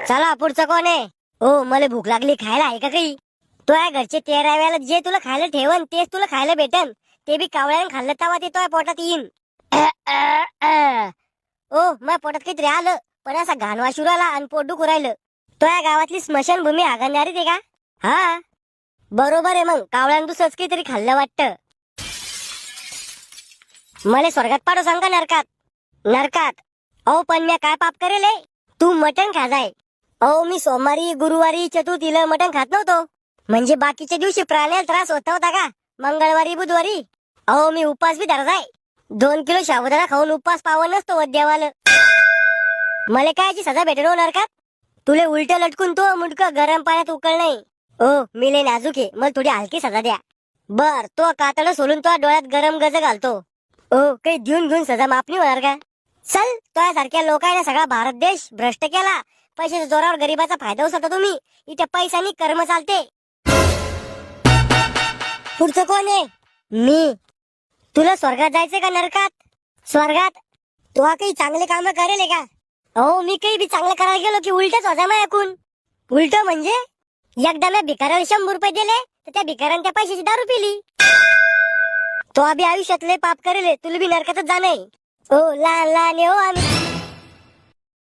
चला पुढचं कोण आहे? हो, मला भूक लागली, खायला आहे का काही? तो या घरचे 13 वेळेला जे तुला खायला ठेवन तेच तुला खायला भेटन. ते बी कावळ्यानं खाल्लं तेव्हा ते तो पोटात येईन. ओ, माझ्या पोटात काहीतरी आलं, पण असा घाण वास आला आणि पोट दुखू राहिलं. तो या गावातली स्मशानभूमी हागणारी ते का? हा बरोबर आहे, मग कावळ्यानं दुसरंच काहीतरी खाल्लं वाटतं. मला स्वर्गात पाडू सांगा नरकात? नरकात. अहो पण मी काय पाप करेल? तू मटण खाजाय. अहो मी सोमवारी गुरुवारी चतुर्थीला मटण खात नव्हतो. म्हणजे बाकीच्या दिवशी प्राण्याला त्रास होता होता का? मंगळवारी बुधवारी अहो मी उपास बी धरजाय. 2 किलो साबुदाणा खाऊन उपास पावन नसतो देवाला. मला कायची सजा भेटेल नरकात? तुले उलट लटकून तो मुंडक गरम पाण्यात उकळ नाही. ओ मी लय नाजूक आहे, मला थोडी हलकी सजा द्या. बर तो कातड सोलून तो डोळ्यात गरम गज घालतो. ओ काही देऊन घेऊन सजा माफ नाही होणार का? चल तो सारख्या लोकांना सगळा भारत देश भ्रष्ट केला. पैशाच्या जोरावर गरीबाचा फायदा उचलता तुम्ही. इथे पैशानी कर्म चालते. पुढचं कोण आहे? मी. तुला स्वर्गात जायचंय का नरकात? स्वर्गात. तू काही चांगले काम करेल का? हो मी काही बी चांगलं करायला गेलो की उलटच होता मग ऐकून. उलट म्हणजे एकदा मी भिकाऱ्याला 100 रुपये दिले तर त्या भिकाऱ्याने त्या पैशाची दारू पिली. तो अभि आयुष्यातले पाप करेल, तुला बी नरकातच जाणे. ओ लहान लहान हो आम्ही.